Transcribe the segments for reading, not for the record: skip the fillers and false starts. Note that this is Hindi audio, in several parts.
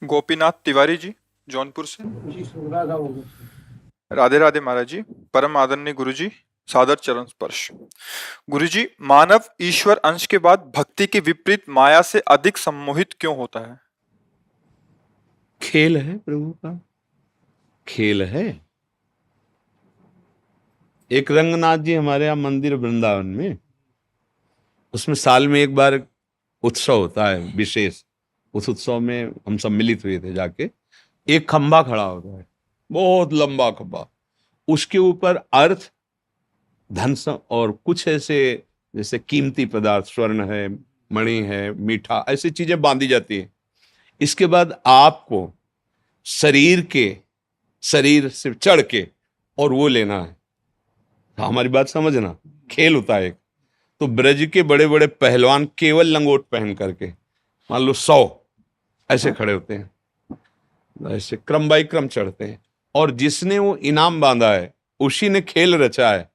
गोपीनाथ तिवारी जी, जौनपुर से। जी सुधा का बोल रहे राधे राधे महाराज जी। परम आदरणीय गुरु जी, सादर चरण स्पर्श। गुरु जी, मानव ईश्वर अंश के बाद भक्ति के विपरीत माया से अधिक सम्मोहित क्यों होता है? खेल है प्रभु का, खेल है। एक रंगनाथ जी हमारे यहाँ मंदिर वृंदावन में, उसमें साल में एक बार उत्सव होता है विशेष। उस उत्सव में हम सब मिलित हुए थे जाके। एक खंभा खड़ा होता है, बहुत लंबा खंभा, उसके ऊपर अर्थ, धन और कुछ ऐसे जैसे कीमती पदार्थ, स्वर्ण है, मणि है, मीठा, ऐसी चीजें बांधी जाती है। इसके बाद आपको शरीर से चढ़ के और वो लेना है। हमारी बात समझना, खेल होता है एक। तो ब्रज के बड़े बड़े पहलवान केवल लंगोट पहन करके, मान लो 100 ऐसे खड़े होते हैं, ऐसे क्रम बाई क्रम चढ़ते हैं, और जिसने वो इनाम बांधा है उसी ने खेल रचा है,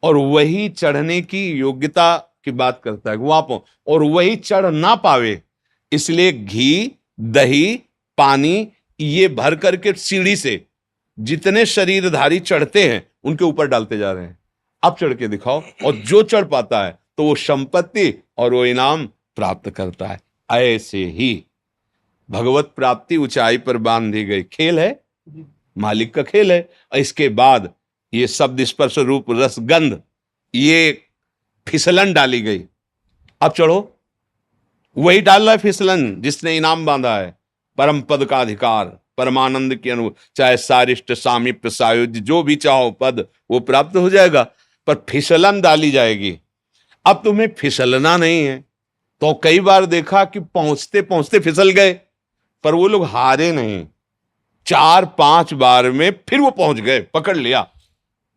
और वही चढ़ने की योग्यता की बात करता है वहां पर, और वही चढ़ ना पावे इसलिए घी, दही, पानी ये भर करके सीढ़ी से जितने शरीरधारी चढ़ते हैं उनके ऊपर डालते जा रहे हैं। अब चढ़ के दिखाओ, और जो चढ़ पाता है तो वो संपत्ति और वो इनाम प्राप्त करता है। ऐसे ही भगवत प्राप्ति ऊंचाई पर बांधी गई खेल है, मालिक का खेल है। इसके बाद ये शब्द, स्पर्श, रूप, रस, गंध, ये फिसलन डाली गई। अब चढ़ो, वही डाल रहा है फिसलन जिसने इनाम बांधा है, परम पद का अधिकार, परमानंद की अनुभव, चाहे सारिष्ट, सामीप्य, सायुज्य, जो भी चाहो पद वो प्राप्त हो जाएगा, पर फिसलन डाली जाएगी। अब तुम्हें फिसलना नहीं है, तो कई बार देखा कि पहुंचते पहुंचते फिसल गए, पर वो लोग हारे नहीं, 4-5 बार में फिर वो पहुंच गए, पकड़ लिया।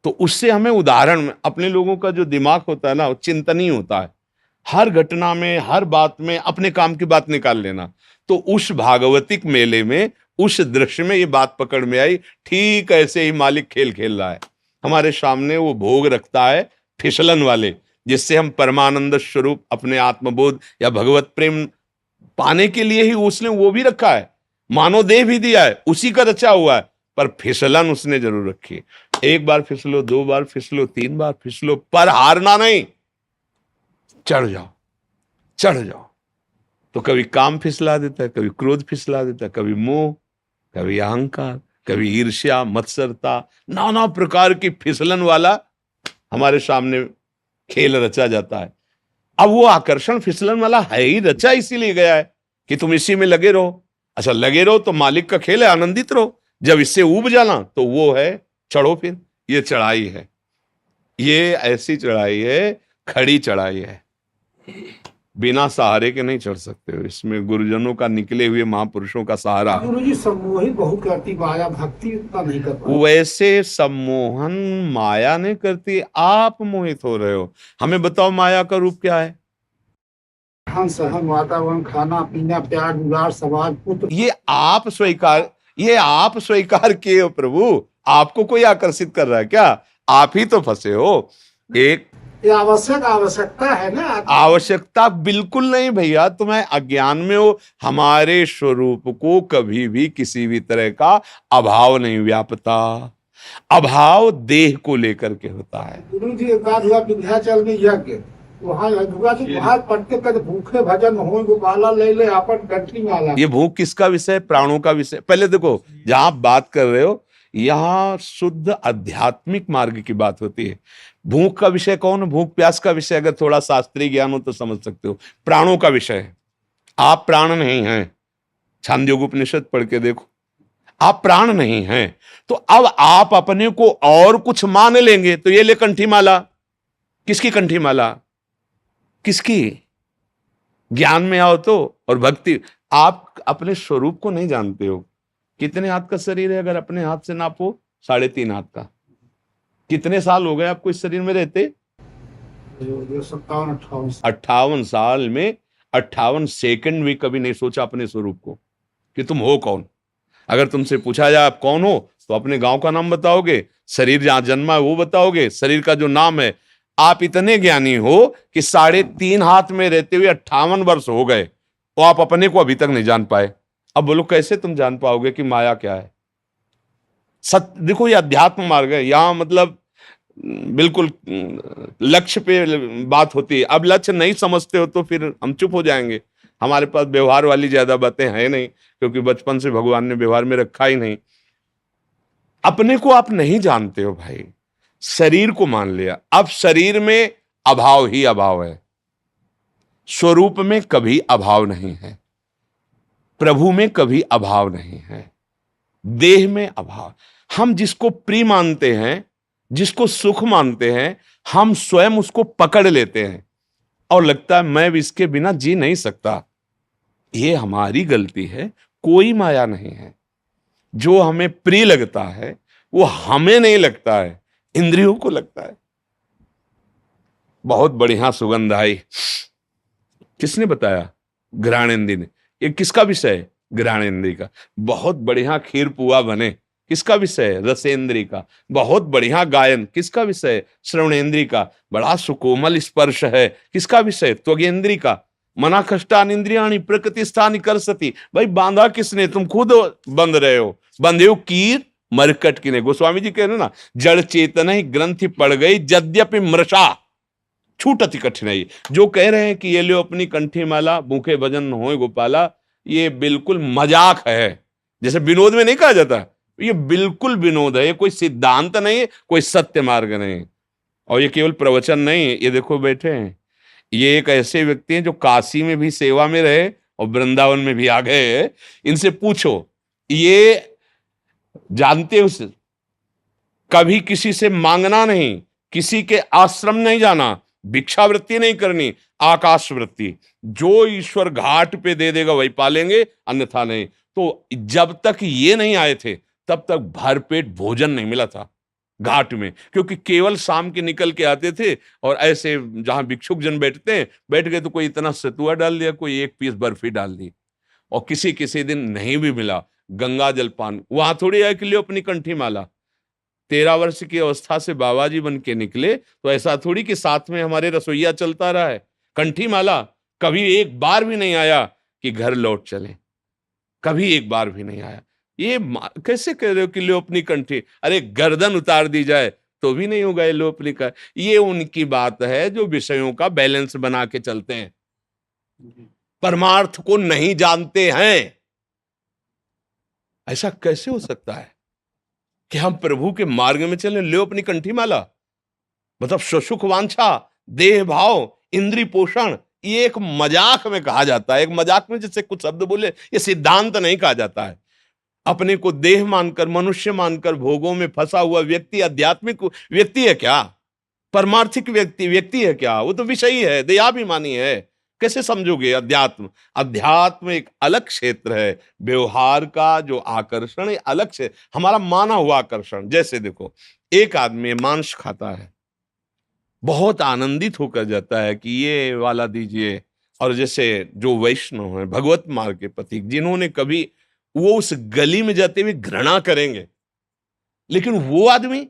तो उससे हमें उदाहरण, अपने लोगों का जो दिमाग होता है ना, वो चिंतनीय होता है। हर घटना में, हर बात में अपने काम की बात निकाल लेना। तो उस भागवतिक मेले में, उस दृश्य में ये बात पकड़ में आई। ठीक ऐसे ही मालिक खेल खेल रहा है हमारे सामने। वो भोग रखता है फिसलन वाले, जिससे हम परमानंद स्वरूप अपने आत्मबोध या भगवत प्रेम पाने के लिए ही उसने वो भी रखा है, मानव देह भी दिया है, उसी का रचा हुआ है, पर फिसलन उसने जरूर रखी। एक बार फिसलो, 2 बार फिसलो, 3 बार फिसलो, पर हारना नहीं, चढ़ जाओ, चढ़ जाओ। तो कभी काम फिसला देता है, कभी क्रोध फिसला देता है, कभी मोह, कभी अहंकार, कभी ईर्ष्या, मत्सरता, नाना प्रकार की फिसलन वाला हमारे सामने खेल रचा जाता है। अब वो आकर्षण फिसलन वाला है ही रचा, इसीलिए गया है कि तुम इसी में लगे रहो। अच्छा लगे रहो तो मालिक का खेल है, आनंदित रहो। जब इससे ऊब जाना तो वो है चढ़ो। फिर ये चढ़ाई है, ये ऐसी चढ़ाई है, खड़ी चढ़ाई है, बिना सहारे के नहीं चढ़ सकते हो। इसमें गुरुजनों का, निकले हुए महापुरुषों का सहारा। गुरु जी सम्मोहित बहुत करती माया, भक्ति उतना नहीं कर पाती। वैसे सम्मोहन माया नहीं करती, आप मोहित हो रहे हो। हमें बताओ माया का रूप क्या है? सहन, वातावरण, खाना पीना, प्यार, दुलार, समाज, पुत्र, ये आप स्वीकार किए हो प्रभु। आपको कोई आकर्षित कर रहा है क्या? आप ही तो फंसे हो। एक ये आवश्यकता है ना। आवश्यकता बिल्कुल नहीं भैया, तुम्हें अज्ञान में हो। हमारे स्वरूप को कभी भी किसी भी तरह का अभाव नहीं व्यापता। अभाव देह को लेकर के होता है। गुरु जी एक बात हुआ विंध्याचल में यज्ञ, वहाँ वहाँ पढ़ते कर भूखे भजन हो, गोपाला ले ले अपन कंठी माला। ये भूख किसका विषय? प्राणों का विषय। पहले देखो, जहां आप बात कर रहे हो यहां शुद्ध आध्यात्मिक मार्ग की बात होती है। भूख का विषय कौन? भूख प्यास का विषय अगर थोड़ा शास्त्रीय ज्ञान हो तो समझ सकते हो। प्राणों का विषय है। आप प्राण नहीं हैं, छांदोग्य उपनिषद पढ़ के देखो, आप प्राण नहीं हैं। तो अब आप अपने को और कुछ मान लेंगे तो ये ले कंठी माला। किसकी कंठी माला? किसकी? ज्ञान में आओ तो, और भक्ति। आप अपने स्वरूप को नहीं जानते हो। कितने हाथ का शरीर है? अगर अपने हाथ से नापो, 3.5 हाथ का। कितने साल हो गए आपको इस शरीर में रहते? 58 साल में 58 सेकंड भी कभी नहीं सोचा अपने स्वरूप को कि तुम हो कौन। अगर तुमसे पूछा जाए आप कौन हो, तो अपने गांव का नाम बताओगे, शरीर जहां जन्मा है वो बताओगे, शरीर का जो नाम है। आप इतने ज्ञानी हो कि 3.5 हाथ में रहते हुए 58 वर्ष हो गए, तो आप अपने को अभी तक नहीं जान पाए। अब बोलो कैसे तुम जान पाओगे कि माया क्या है? सत्य देखो, ये अध्यात्म मार्ग है। यहाँ मतलब बिल्कुल लक्ष्य पे बात होती है। अब लक्ष्य नहीं समझते हो तो फिर हम चुप हो जाएंगे। हमारे पास व्यवहार वाली ज्यादा बातें हैं नहीं, क्योंकि बचपन से भगवान ने व्यवहार में रखा ही नहीं। अपने को आप नहीं जानते हो भाई, शरीर को मान लिया। अब शरीर में अभाव ही अभाव है, स्वरूप में कभी अभाव नहीं है, प्रभु में कभी अभाव नहीं है, देह में अभाव। हम जिसको प्रिय मानते हैं, जिसको सुख मानते हैं, हम स्वयं उसको पकड़ लेते हैं और लगता है मैं भी इसके बिना जी नहीं सकता। ये हमारी गलती है, कोई माया नहीं है। जो हमें प्रिय लगता है वो हमें नहीं लगता है, इंद्रियों को लगता है। बहुत बढ़िया सुगंध आई, किसने बताया? घ्राणेन्द्री ने। ये किसका विषय है? घ्राणेन्द्री का। बहुत बढ़िया खीर पुआ बने, किसका विषय है? रसेंद्री का। बहुत बढ़िया गायन, किसका विषय है? श्रवणेन्द्री का। बड़ा सुकोमल स्पर्श है, किसका विषय? त्वगेन्द्री का। मना कष्टान इंद्रियाणी प्रकृति स्थानी कर सती। भाई बांधा किसने? तुम खुद बंध रहे हो। बंधे हो कीर मरकट किने। गोस्वामी जी कह रहे ना, जड़ चेतन ही ग्रंथि पड़ गई यद्यपि मृषा छूटति कठिनाई। जो कह रहे हैं कि ये लो अपनी कंठी माला, भूखे भजन होए गोपाला, ये बिल्कुल मजाक है। जैसे विनोद में नहीं कहा जाता, ये बिल्कुल विनोद है। ये कोई सिद्धांत नहीं है, कोई सत्य मार्ग नहीं। और ये केवल प्रवचन नहीं है। ये देखो बैठे हैं, ये एक ऐसे व्यक्ति हैं जो काशी में भी सेवा में रहे और वृंदावन में भी आ गए। इनसे पूछो, ये जानते हो कभी किसी से मांगना नहीं, किसी के आश्रम नहीं जाना, भिक्षावृत्ति नहीं करनी, आकाश वृत्ति। जो ईश्वर घाट पे दे देगा वही पालेंगे, अन्यथा नहीं। तो जब तक ये नहीं आए थे तब तक भरपेट भोजन नहीं मिला था घाट में, क्योंकि केवल शाम के निकल के आते थे और ऐसे जहां भिक्षुक जन बैठते हैं, बैठ गए तो कोई इतना सतुआ डाल दिया, कोई एक पीस बर्फी डाल दी। और किसी किसी दिन नहीं भी मिला, गंगा जल पान। वहां थोड़ी है कि लियो अपनी कंठी माला। 13 वर्ष की अवस्था से बाबा जी बन के निकले तो ऐसा थोड़ी कि साथ में हमारे रसोईया चलता रहा है। कंठी माला कभी एक बार भी नहीं आया कि घर लौट चले, कभी एक बार भी नहीं आया। ये कैसे कह रहे हो कि लो अपनी कंठी? अरे गर्दन उतार दी जाए तो भी नहीं होगा ये लो अपनी का। ये उनकी बात है जो विषयों का बैलेंस बना के चलते हैं, परमार्थ को नहीं जानते हैं। ऐसा कैसे हो सकता है कि हम प्रभु के मार्ग में चले? लो अपनी कंठी माला मतलब सुख वांछा, देह भाव, इंद्रिय पोषण, ये एक मजाक में कहा जाता है। एक मजाक में जैसे कुछ शब्द बोले, ये सिद्धांत नहीं कहा जाता है। अपने को देह मानकर, मनुष्य मानकर भोगों में फंसा हुआ व्यक्ति आध्यात्मिक व्यक्ति है क्या? परमार्थिक व्यक्ति है क्या? वो तो विषयी है, देहाभिमानी है। कैसे समझोगे अध्यात्म? अध्यात्म एक अलग क्षेत्र है, व्यवहार का जो आकर्षण है अलग से, हमारा माना हुआ आकर्षण। जैसे देखो, एक आदमी मांस खाता है, बहुत आनंदित होकर जाता है कि ये वाला दीजिए। और जैसे जो वैष्णव है, भगवत मार्ग के प्रतीक, जिन्होंने कभी, वो उस गली में जाते हुए घृणा करेंगे, लेकिन वो आदमी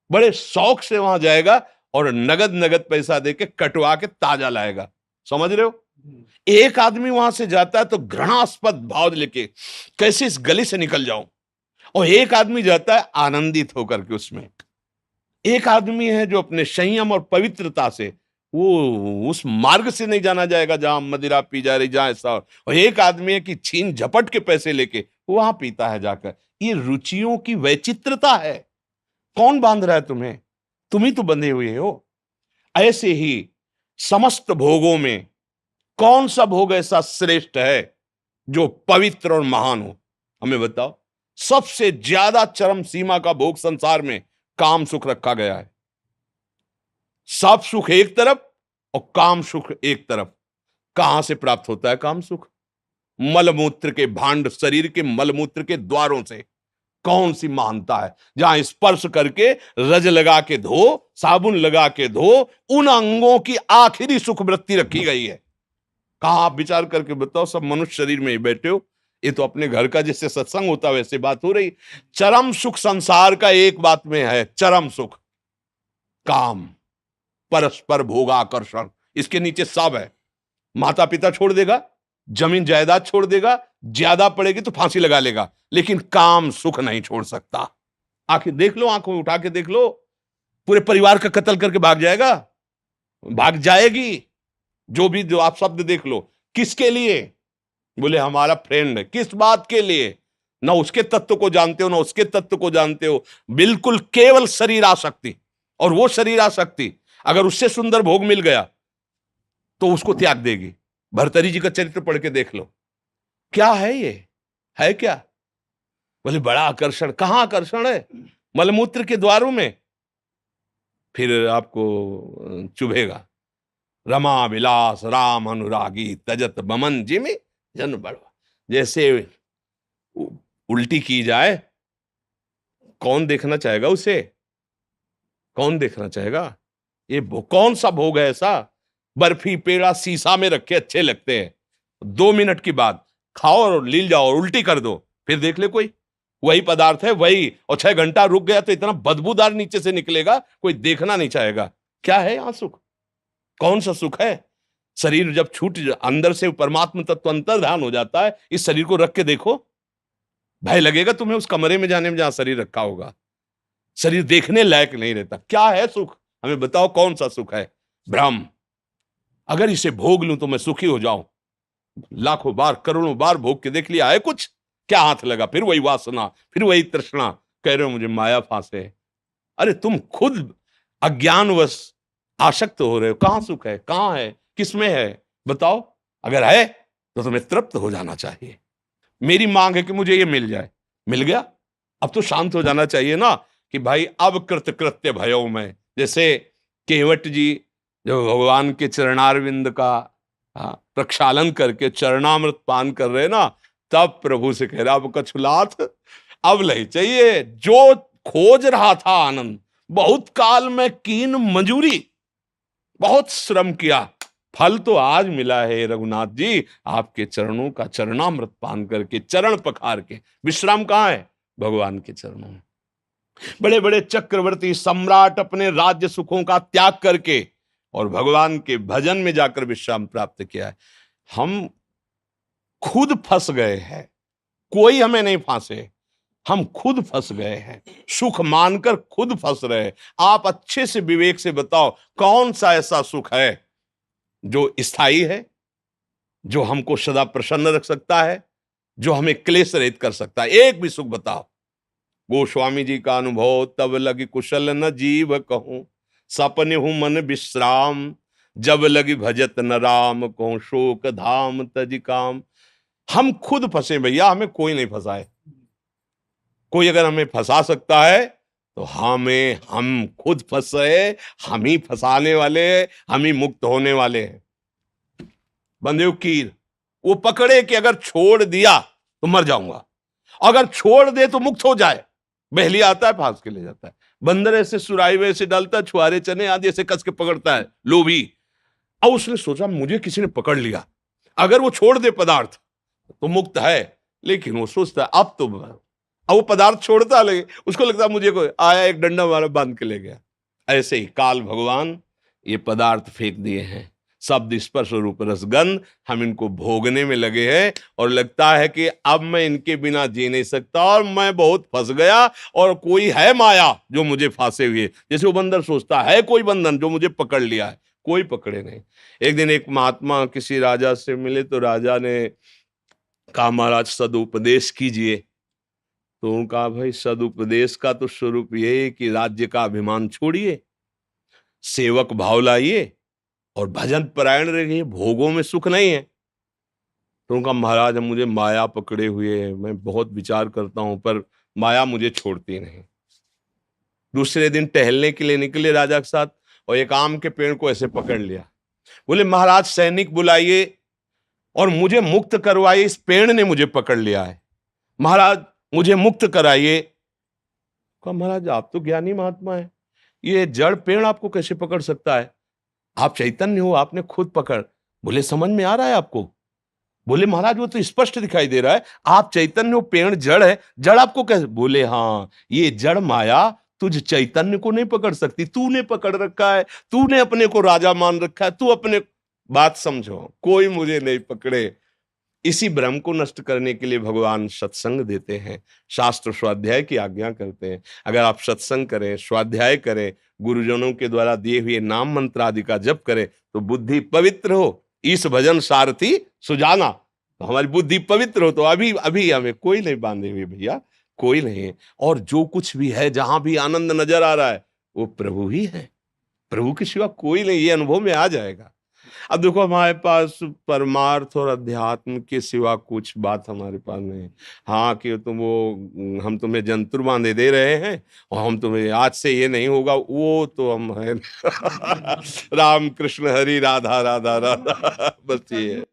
बड़े शौक से वहां जाएगा और नगद नगद पैसा देके कटवा के ताजा लाएगा। समझ रहे हो? एक आदमी वहां से जाता है तो घृणास्पद भाव लेके, कैसे इस गली से निकल जाऊं। और एक आदमी जाता है आनंदित होकर के उसमें। एक आदमी है जो अपने संयम और पवित्रता से, वो उस मार्ग से नहीं जाना जाएगा जहां मदिरा पी जा रही, जहां ऐसा। और एक आदमी है कि छीन झपट के पैसे लेके वहां पीता है जाकर। ये रुचियों की वैचित्रता है। कौन बांध रहा है तुम्हें? तुम ही तो बंधे हुए हो। ऐसे ही समस्त भोगों में कौन सा भोग ऐसा श्रेष्ठ है जो पवित्र और महान हो? हमें बताओ। सबसे ज्यादा चरम सीमा का भोग संसार में काम सुख रखा गया है। सब सुख एक तरफ और काम सुख एक तरफ। कहां से प्राप्त होता है काम सुख? मलमूत्र के भांड, शरीर के मलमूत्र के द्वारों से। कौन सी महानता है जहां स्पर्श करके रज लगा के धो, साबुन लगा के धो, उन अंगों की आखिरी सुख वृत्ति रखी गई है। कहां? आप विचार करके बताओ। सब मनुष्य शरीर में ही बैठे हो। ये तो अपने घर का जैसे सत्संग होता है वैसे बात हो रही। चरम सुख संसार का एक बात में है, चरम सुख काम, परस्पर भोगाकर्षण। इसके नीचे सब है। माता पिता छोड़ देगा, जमीन जायदाद छोड़ देगा, ज्यादा पड़ेगी तो फांसी लगा लेगा, लेकिन काम सुख नहीं छोड़ सकता। आखिर देख लो, आंखों में उठा के देख लो, पूरे परिवार का कत्ल करके भाग जाएगा, भाग जाएगी। जो आप शब्द देख लो, किसके लिए? बोले हमारा फ्रेंड है। किस बात के लिए? ना उसके तत्व को जानते हो, ना उसके तत्व को जानते हो, बिल्कुल केवल शरीर आसक्ति। और वो शरीर आसक्ति अगर उससे सुंदर भोग मिल गया तो उसको त्याग देगी। भर्तरी जी का चरित्र पढ़ के देख लो, क्या है ये, है क्या? बोले बड़ा आकर्षण। कहां आकर्षण है? मलमूत्र के द्वारों में। फिर आपको चुभेगा। रमा विलास राम अनुरागी तजत बमन जिमि जन बड़वा। जैसे उल्टी की जाए, कौन देखना चाहेगा उसे? कौन देखना चाहेगा? ये कौन सा भोग है ऐसा? बर्फी पेड़ा शीशा में रखे अच्छे लगते हैं, 2 मिनट के बाद खाओ और लील जाओ और उल्टी कर दो, फिर देख ले कोई। वही पदार्थ है वही, और 6 घंटा रुक गया तो इतना बदबूदार नीचे से निकलेगा, कोई देखना नहीं चाहेगा। क्या है यहां सुख? कौन सा सुख है? शरीर जब छूट अंदर से परमात्मा तत्व अंतर्धान हो जाता है, इस शरीर को रख के देखो, भय लगेगा तुम्हें उस कमरे में जाने में जहां शरीर रखा होगा। शरीर देखने लायक नहीं रहता। क्या है सुख? हमें बताओ कौन सा सुख है? भ्रम। अगर इसे भोग लूं तो मैं सुखी हो जाऊं। लाखों बार करोड़ों बार भोग के देख लिया है कुछ? क्या हाथ लगा? फिर वही वासना, फिर वही तृष्णा। कह रहे हो मुझे माया फांसे। अरे तुम खुद अज्ञानवश आसक्त हो रहे हो। कहां सुख है? कहां है? किसमें है? बताओ। अगर है तो तुम्हें तृप्त हो जाना चाहिए। मेरी मांग है कि मुझे ये मिल जाए। मिल गया, अब तो शांत हो जाना चाहिए ना कि भाई अब कृत्य भयो में। जैसे केवट जी जो भगवान के चरणारविंद का प्रक्षालन करके चरणामृत पान कर रहे ना, तब प्रभु से कह रहा अब कछुलाथ अब नहीं चाहिए। जो खोज रहा था आनंद, बहुत काल में कीन मंजूरी, बहुत श्रम किया, फल तो आज मिला है रघुनाथ जी। आपके चरणों का चरणामृत पान करके, चरण पखार के। विश्राम कहां है? भगवान के चरणों में। बड़े बड़े चक्रवर्ती सम्राट अपने राज्य सुखों का त्याग करके और भगवान के भजन में जाकर विश्राम प्राप्त किया है। हम खुद फंस गए हैं, कोई हमें नहीं फांसे, हम खुद फंस गए हैं। सुख मानकर खुद फंस रहे। आप अच्छे से विवेक से बताओ कौन सा ऐसा सुख है जो स्थायी है, जो हमको सदा प्रसन्न रख सकता है, जो हमें क्लेश रहित कर सकता है? एक भी सुख बताओ। गोस्वामी जी का अनुभव, तब लगी कुशल न जीव कहूं, सपने हूं मन विश्राम, जब लगी भजत न राम कहूं, शोक धाम तज काम। हम खुद फंसे भैया, हमें कोई नहीं फंसाए। कोई अगर हमें फंसा सकता है तो हम खुद फंसे, हम ही फंसाने वाले, हम ही मुक्त होने वाले हैं। बंदेव कीर वो पकड़े कि अगर छोड़ दिया तो मर जाऊंगा, अगर छोड़ दे तो मुक्त हो जाए। बहली आता है, फांस के ले जाता है। बंदर ऐसे सुराही में ऐसे डालता है, छुआरे चने आदि ऐसे कस के पकड़ता है, लोभी। अब उसने सोचा मुझे किसी ने पकड़ लिया, अगर वो छोड़ दे पदार्थ तो मुक्त है। लेकिन वो सोचता है अब वो पदार्थ छोड़ता लगे, उसको लगता है मुझे कोई आया एक डंडा मारा बांध के ले गया। ऐसे ही काल भगवान ये पदार्थ फेंक दिए हैं, शब्द स्पर्श रूप रसगंध, हम इनको भोगने में लगे हैं और लगता है कि अब मैं इनके बिना जी नहीं सकता और मैं बहुत फंस गया और कोई है माया जो मुझे फांसे हुए। जैसे वो बंदर सोचता है कोई बंधन जो मुझे पकड़ लिया है, कोई पकड़े नहीं। एक दिन एक महात्मा किसी राजा से मिले तो राजा ने कहा महाराज सदुपदेश कीजिए। तो उन्होंने कहा भाई सदुपदेश का तो स्वरूप ये है कि राज्य का अभिमान छोड़िए, सेवक भाव लाइए और भजन परायण रहिए, भोगों में सुख नहीं है। तो उनका महाराज मुझे माया पकड़े हुए है, मैं बहुत विचार करता हूं पर माया मुझे छोड़ती नहीं। दूसरे दिन टहलने के लिए निकले राजा के साथ और एक आम के पेड़ को ऐसे पकड़ लिया। बोले महाराज सैनिक बुलाइए और मुझे मुक्त करवाइए, इस पेड़ ने मुझे पकड़ लिया है, महाराज मुझे मुक्त कराइए। कहा महाराज आप तो ज्ञानी महात्मा है, ये जड़ पेड़ आपको कैसे पकड़ सकता है? आप चैतन्य हो, आपने खुद पकड़। बोले समझ में आ रहा है आपको? बोले महाराज वो तो स्पष्ट दिखाई दे रहा है, आप चैतन्य हो, पेड़ जड़ है, जड़ आपको कैसे? बोले हाँ ये जड़ माया तुझ चैतन्य को नहीं पकड़ सकती, तूने पकड़ रखा है, तूने अपने को राजा मान रखा है, तू अपने। बात समझो, कोई मुझे नहीं पकड़े, इसी भ्रम को नष्ट करने के लिए भगवान सत्संग देते हैं, शास्त्र स्वाध्याय की आज्ञा करते हैं। अगर आप सत्संग करें, स्वाध्याय करें, गुरुजनों के द्वारा दिए हुए नाम मंत्र आदि का जप करें तो बुद्धि पवित्र हो। इस भजन सारथी सुजाना, तो हमारी बुद्धि पवित्र हो तो अभी अभी हमें कोई नहीं बांधे हुए भैया, कोई नहीं है। और जो कुछ भी है, जहां भी आनंद नजर आ रहा है वो प्रभु ही है, प्रभु के सिवा कोई नहीं, ये अनुभव में आ जाएगा। अब देखो हमारे पास परमार्थ और अध्यात्म के सिवा कुछ बात हमारे पास नहीं है। हाँ कि तुम वो हम तुम्हें जंतुर बांधे दे रहे हैं और हम तुम्हें आज से ये नहीं होगा, वो तो हम है राम कृष्ण हरि राधा राधा राधा, बस ये है।